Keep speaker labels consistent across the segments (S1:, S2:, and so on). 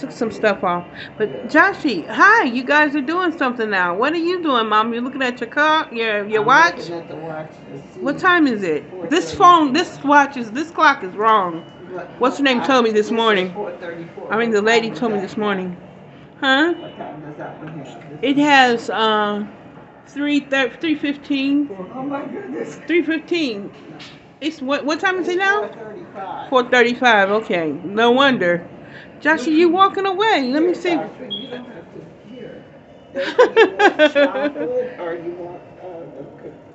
S1: Took some stuff off. But Joshy, hi, you guys are doing something now. What are you doing, Mom? You're looking at your car, your
S2: I'm
S1: watch?
S2: looking at the watch to
S1: What
S2: see.
S1: time is
S2: It's
S1: it? This phone,
S2: 4:34.
S1: this watch is, this clock is wrong. What's her name told me this
S2: This says
S1: morning?
S2: 4:34.
S1: I mean,
S2: What
S1: the lady
S2: time does
S1: told me
S2: that
S1: this
S2: have?
S1: morning. Huh?
S2: What time does that one have?
S1: It has 3:15.
S2: Oh my goodness.
S1: 3:15. It's what time is it
S2: It's
S1: now?
S2: 4:35.
S1: 4:35. Okay, no wonder. Joshy, you walking away? Let me
S2: Here,
S1: see.
S2: Joshua, you don't have to. Here. Don't you want chocolate or you want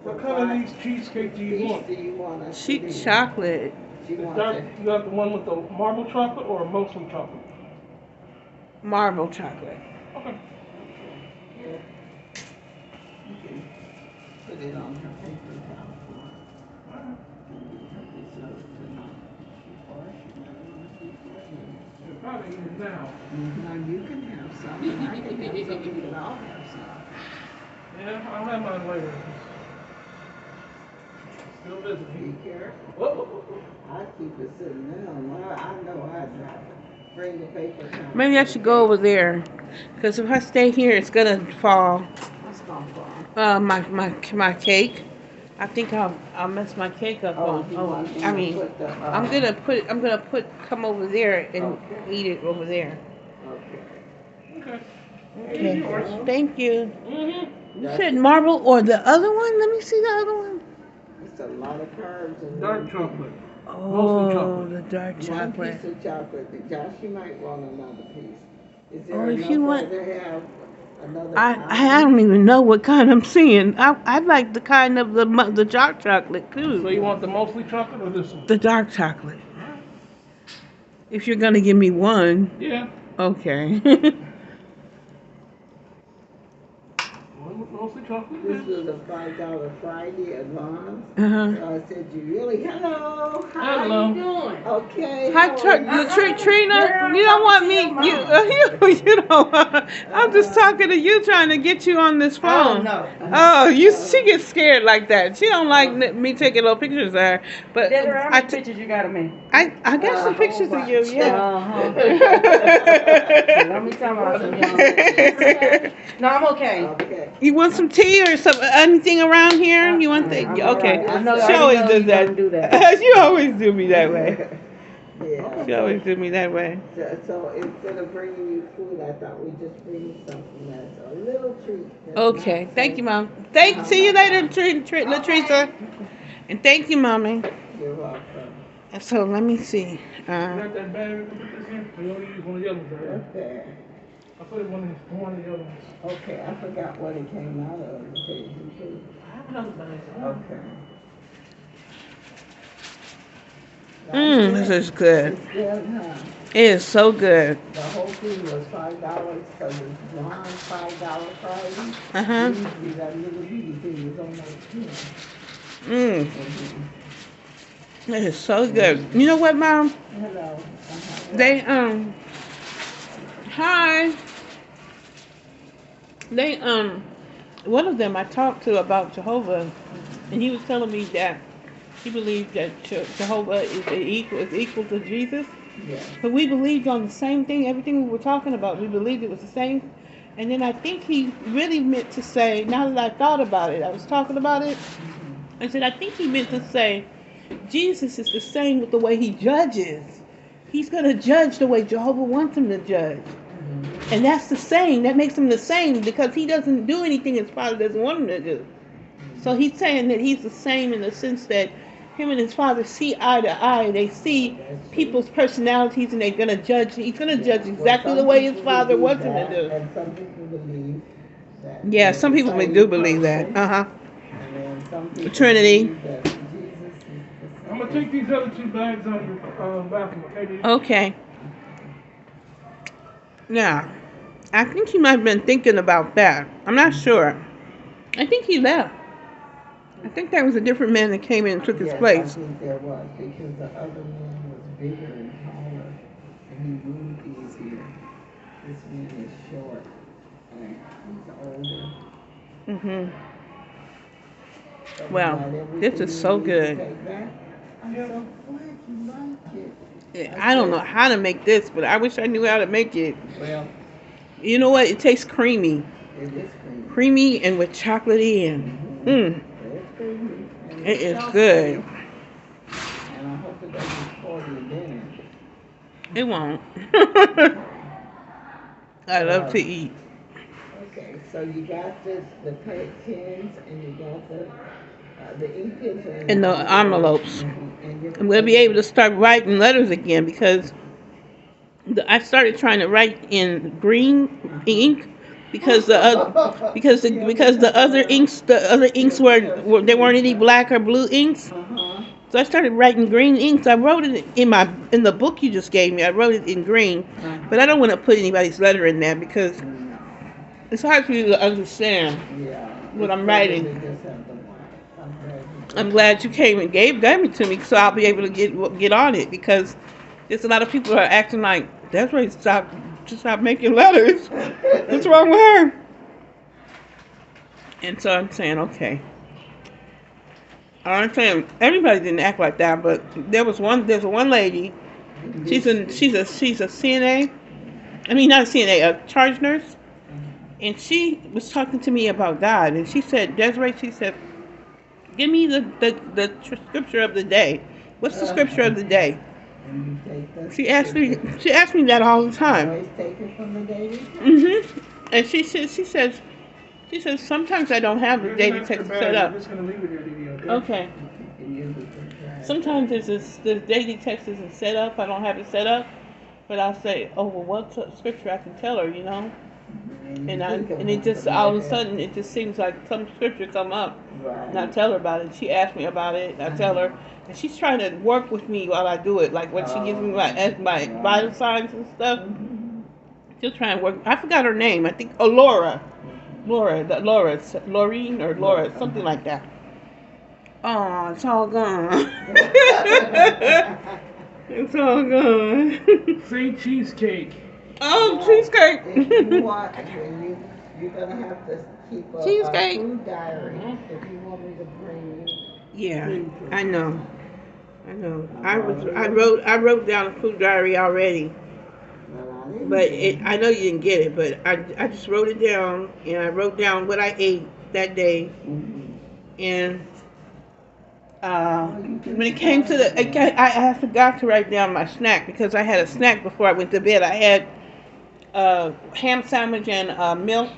S3: What kind of these cheesecake do you want?
S2: do you want us to
S1: Sheet
S2: do?
S1: chocolate.
S2: Do you
S3: Is
S2: want
S3: that,
S2: to?
S3: you got the one with the marble chocolate or mostly chocolate?
S1: Marble chocolate.
S3: Okay.
S2: Here. You can put it on her paper towel.
S3: You're probably eating now.
S2: Now you can have some, and I can have some, we can all have some.
S3: Yeah, I'll have mine later. Still
S2: Be
S3: visiting.
S2: careful.
S3: Whoa.
S2: I keep it sitting down. I know I drop it. Bring the paper towel.
S1: Maybe I should go over there, because if I stay here, it's gonna fall.
S2: What's going on?
S1: My cake. I think I'll mess my cake up.
S2: You want me
S1: I
S2: to
S1: mean,
S2: put the,
S1: I'm gonna come over there and
S2: Okay.
S1: eat it over there.
S2: Okay.
S3: Okay.
S1: Okay. Thank you.
S3: Mm-hmm.
S1: You said marble or the other one? Let me see the other one.
S2: It's a lot of carbs and
S3: Dark chocolate.
S1: Oh,
S3: chocolate.
S1: the dark
S2: one
S1: chocolate.
S2: piece of chocolate. Josh, you might want another piece. Is
S1: Oh,
S2: there
S1: if
S2: enough
S1: you want,
S2: to have another
S1: I
S2: kind?
S1: don't even know what kind I'm seeing. I like the kind of the dark chocolate
S3: So
S1: too.
S3: you want the mostly chocolate or this one?
S1: The dark chocolate. If you're gonna give me one,
S3: Yeah.
S1: okay.
S3: One with mostly chocolate.
S2: This
S3: Yeah.
S2: was a $5 Friday advance.
S1: Uh-huh.
S2: So I said, you really, hello,
S3: Hello.
S2: doing? Okay,
S1: Hi,
S2: how are you?
S1: Trina.
S2: Girl,
S1: You don't
S2: talk
S1: want
S2: to
S1: me.
S2: your
S1: You,
S2: mama.
S1: you don't. I'm just talking to you, trying to get you on this
S2: Oh,
S1: phone.
S2: no.
S1: Oh, she gets scared like that. She don't like me taking no pictures of her. But
S4: Deborah, how many pictures you got of me?
S1: I got some
S2: whole
S1: pictures of
S2: bunch.
S1: you. Yeah.
S4: Uh-huh. Let me tell you some young. No, I'm okay.
S2: Okay.
S1: You want some tea or some anything around here? You want
S4: I'm
S1: okay?
S4: alright. I know.
S1: She
S4: I
S1: always
S4: know
S1: does
S4: you
S1: that.
S4: gonna do that.
S1: She always do me that way.
S2: Yeah.
S1: She always do me that way.
S2: So instead of bringing you food, I thought we'd just bring you something that's a little treat. That's
S1: Okay.
S2: not
S1: Thank
S2: so-
S1: you, Mom. See you later, Latricia. And thank you, Mommy.
S2: You're welcome.
S1: And so let me see.
S3: You got that bag? We can put this in. We only use one of the others right
S2: What's there?
S3: I put it one of the other ones.
S2: Okay, I forgot what it came out of. The Cajun food. Okay.
S1: This is good.
S2: It's good, huh?
S1: It is so good.
S2: The whole thing was $5 because it's Ron's $5 Friday.
S1: Uh-huh.
S2: Usually that little bitty thing is almost 10.
S1: Mmm. It is so good. You know what, Mom?
S2: Hello.
S1: They hi. They one of them I talked to about Jehovah, and he was telling me that he believed that Jehovah is equal to Jesus.
S2: Yeah.
S1: But we believed on the same thing. Everything we were talking about, we believed it was the same. And then I think he really meant to say. Now that I thought about it, I was talking about it. I said I think he meant to say Jesus is the same with the way he judges. He's going to judge the way Jehovah wants him to judge. And that's the same. That makes him the same because he doesn't do anything his father doesn't want him to do. So he's saying that he's the same in the sense that him and his father see eye to eye. They see people's personalities and they're going to judge. He's going to judge exactly the way his father wants him to do.
S2: And some people believe that.
S1: Yeah, some people do believe that. Uh-huh.
S2: And then some people
S1: Trinity.
S2: believe that Jesus is the
S3: I'm gonna take these other two bags out of your bathroom, okay?
S1: Okay. Now, I think he might have been thinking about that. I'm not sure. I think he left. I think there was a different man that came in and took his
S2: Yes,
S1: place.
S2: I think there was because the other man was bigger and taller and he moved easier. This man is short and he's older.
S1: Mhm.
S2: So we
S1: Well,
S2: got everything
S1: this is
S2: we
S1: so
S2: need to
S1: good.
S2: take back. I'm so glad you like it.
S1: I don't know how to make this, but I wish I knew how to make it.
S2: Well,
S1: You know what? It tastes creamy.
S2: it is creamy.
S1: Creamy and with chocolatey and
S2: It's creamy. And
S1: it is
S2: chocolatey.
S1: good.
S2: And I hope it doesn't spoil your dinner.
S1: It won't. I love to eat.
S2: Okay, so you got the pens and you got the ink pens
S1: And the envelopes.
S2: And you're
S1: I'm going to be able to start writing letters again because I started trying to write in green ink because the other inks were there weren't any black or blue inks. So I started writing green inks. I wrote it in the book you just gave me. I wrote it in green, but I don't want to put anybody's letter in there because it's hard for you to understand what I'm writing. I'm glad you came and gave it to me, so I'll be able to get on it because there's a lot of people who are acting like that's right. Stop making letters. What's wrong with her? And so I'm saying, okay. I'm saying everybody didn't act like that, but there's one lady. She's a CNA. I mean, not a CNA, a charge nurse. And she was talking to me about God, and she said, Desiree, she said, give me the scripture of the day. What's the scripture of the day? She asked me that all the time.
S2: Always take it from the daily?
S1: And she says sometimes I don't have the daily text set up.
S3: I'm just gonna leave it here, Didi,
S1: Okay. Sometimes the daily text isn't set up. I don't have it set up, but I'll say, oh well, what's a scripture I can tell her, you know? And it just all of a sudden it just seems like some scripture come up, and I tell her about it. She asks me about it, and I tell her, and she's trying to work with me while I do it. Like when she gives me my vital signs and stuff, she'll try and work. I forgot her name. I think Laura, Laureen or Laura, something like that. Oh, it's all gone. It's all gone.
S3: Say cheesecake.
S1: Oh, cheesecake.
S2: If you want, you're gonna have to keep a
S1: Cheesecake.
S2: food diary. If you want me to bring you.
S1: Yeah, I know. I wrote down a food diary already, but I know you didn't get it. But I just wrote it down, and I wrote down what I ate that day, and when it came to I forgot to write down my snack because I had a snack before I went to bed. I had ham sandwich and milk,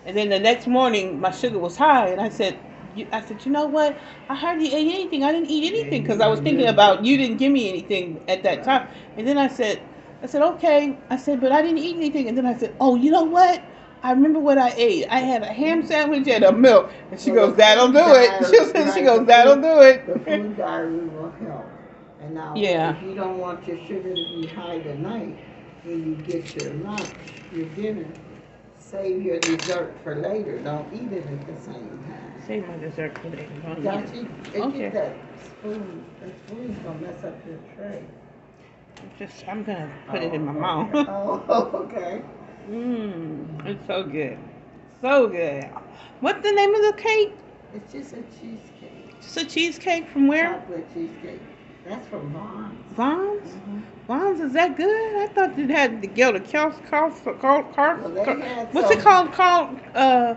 S1: and then the next morning my sugar was high, and I said, you know what? I hardly ate anything. I didn't eat anything because I was thinking about you didn't give me anything at that time. And then I said, okay. I said, but I didn't eat anything. And then I said, oh, you know what? I remember what I ate. I had a ham sandwich and a milk. And she goes, that'll do it. She goes, that'll do it.
S2: The food diary will help. And now, if you don't want your sugar to be high tonight, when you get your lunch, your dinner, save your dessert for later. Don't eat it at the same time.
S1: Save my dessert for later.
S2: Okay. That spoon. That spoon's gonna mess up your tray.
S1: I'm gonna put it in my mouth.
S2: Oh, okay.
S1: It's so good. So good. What's the name of the cake?
S2: It's just a cheesecake.
S1: Just a cheesecake from where?
S2: Chocolate cheesecake. That's from Vons.
S1: Vons? Vons, is that good? I thought you had to go to Costco. What's it called? Costco.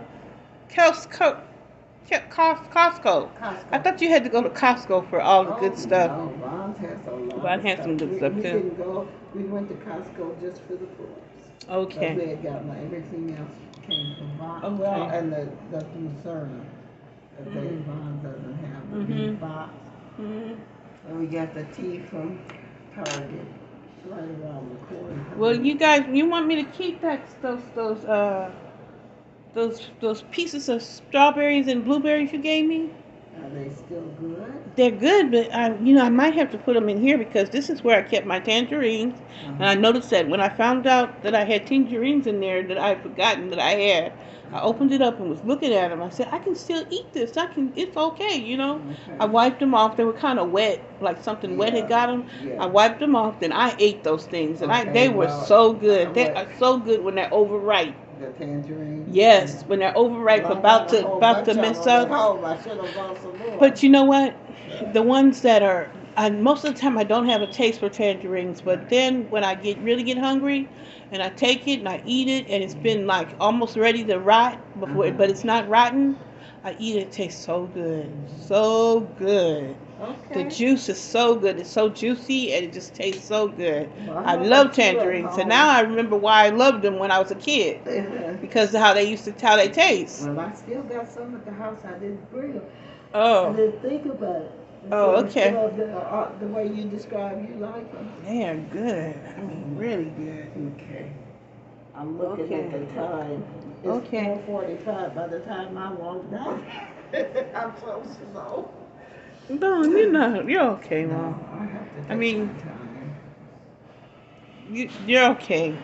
S1: I thought you had to go to Costco for all the good stuff.
S2: No, Vons has a lot.
S1: Vons has some good stuff
S2: we
S1: too.
S2: didn't go. We went to Costco just for the pull-ups.
S1: Okay.
S2: We had gotten everything else came from Vons.
S1: Okay.
S2: Well, and the Lucerne. Vons doesn't have the big box. And we got the tea from Target. Right around the corner.
S1: Well, you guys, you want me to keep those pieces of strawberries and blueberries you gave me?
S2: Are they still good?
S1: They're good, but I might have to put them in here because this is where I kept my tangerines. And I noticed that when I found out that I had tangerines in there that I had forgotten that I had, I opened it up and was looking at them. I said, I can still eat this. It's okay, Okay. I wiped them off. They were kind of wet, like something wet had got them. Yeah. I wiped them off. Then I ate those things, and they were so good. They are so good when they're overripe.
S2: The tangerines?
S1: Yes, when they're overripe, about to mess up.
S2: I should have bought some more.
S1: But you know what? The ones that are most of the time I don't have a taste for tangerines, but then when I really get hungry, and I take it and I eat it, and it's been like almost ready to rot before, but it's not rotten. I eat it. It tastes so good, so good. The
S2: Okay.
S1: juice is so good. It's so juicy and it just tastes so good.
S2: Well,
S1: I
S2: how
S1: love
S2: about you at
S1: tangerines, and
S2: home?
S1: now I remember why I loved them when I was a kid because of how they taste.
S2: Well, I still got some at the house I didn't grill. I
S1: Oh,
S2: didn't think about it.
S1: oh,
S2: So
S1: okay.
S2: the way you describe you like them.
S1: They are good. I mean, really good.
S2: Okay. I'm looking at the time. It's
S1: Okay.
S2: 4:45 by the time I walk down. I'm so slow.
S1: No, you're not. You're okay,
S2: No,
S1: Mom.
S2: I have to take
S1: I mean,
S2: my time.
S1: You're okay.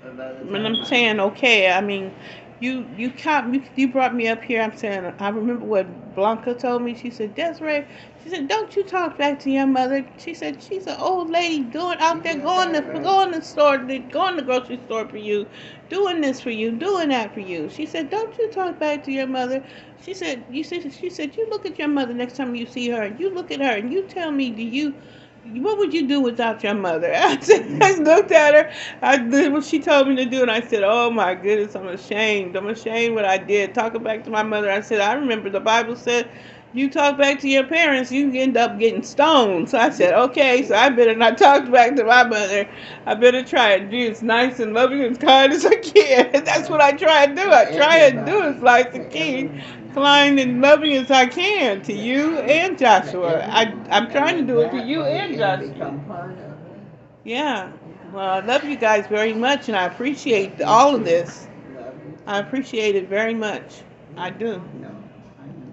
S2: But by the
S1: When
S2: time
S1: I'm saying okay, I mean, you brought me up here. I'm saying I remember what Blanca told me. She said, Desiree, she said, don't you talk back to your mother. She said she's an old lady doing out there going to the store, going to the grocery store for you, doing this for you, doing that for you. She said, don't you talk back to your mother. She said you look at your mother next time you see her, and you look at her and you tell me, what would you do without your mother? I looked at her. I did what she told me to do, and I said, "Oh my goodness, I'm ashamed. I'm ashamed what I did." Talking back to my mother, I said, "I remember the Bible said, you talk back to your parents, you end up getting stoned." So I said, "Okay, so I better not talk back to my mother. I better try and be as nice and loving and kind as I can." That's what I try and do. I try and do as nice and kind and loving as I can to you and Joshua. I'm trying to do it to you and Joshua. Yeah. Well, I love you guys very much, and I appreciate all of this. I appreciate it very much. I do.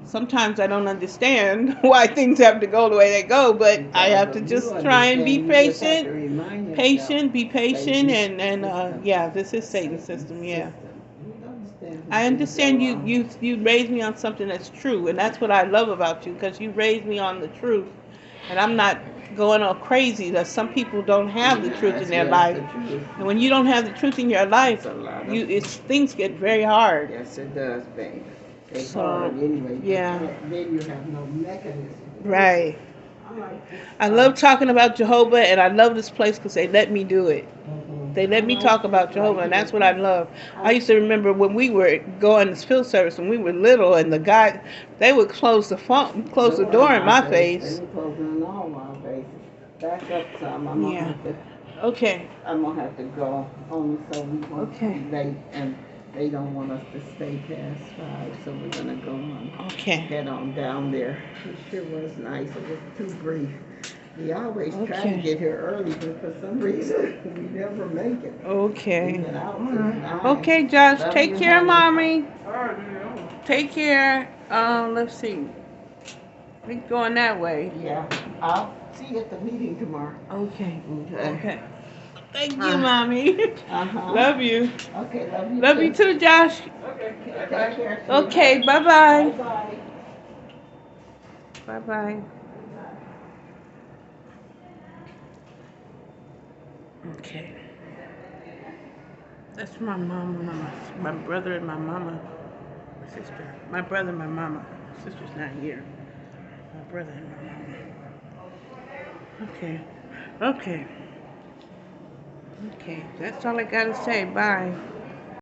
S1: Sometimes I don't understand why things have to go the way they go, but I have to just try and be patient, be patient, and yeah, this is Satan's system. Yeah. I understand you raised me on something that's true, and that's what I love about you, because you raised me on the truth, and I'm not going all crazy. That some people don't have the truth in their life, and when you don't have the truth in your life, things get very hard.
S2: Yes, it does, babe. It's
S1: So,
S2: hard anyway.
S1: yeah.
S2: Then you have no mechanism.
S1: Right.
S2: I like this
S1: I
S2: stuff.
S1: love talking about Jehovah, and I love this place because they let me do it. They let me talk about Jehovah, and that's what I love. I used to remember when we were going to field service when we were little, and the guy, they would close the door in my face.
S2: They were closing in all my faces. Back up some. I'm gonna have to.
S1: Okay.
S2: I'm gonna have to go only so we won't
S1: Okay.
S2: be late, and they don't want us to stay past 5, so we're gonna go on.
S1: Okay.
S2: Head on down there. It sure was nice. It was too brief. We always try to get here early, but for some reason we never make it.
S1: Okay.
S2: We get out till 9.
S1: Okay, Josh.
S2: Love
S1: Take
S2: you,
S1: care,
S2: honey.
S1: mommy.
S3: All right, man.
S1: Take care. Let's see. We're going that way.
S2: Yeah, I'll see you at the meeting tomorrow.
S1: Okay.
S2: Okay.
S1: Okay. Thank you, mommy.
S2: Uh-huh.
S1: Love you.
S2: Okay, love you.
S1: Love you too, Josh.
S3: Okay.
S2: Take care.
S1: Okay. Bye-bye.
S2: Bye-bye.
S1: Bye-bye. Okay. That's my mama, my brother and my mama, my sister. My brother and my mama. My sister's not here. My brother and my mama. Okay. Okay. Okay. That's all I gotta say. Bye.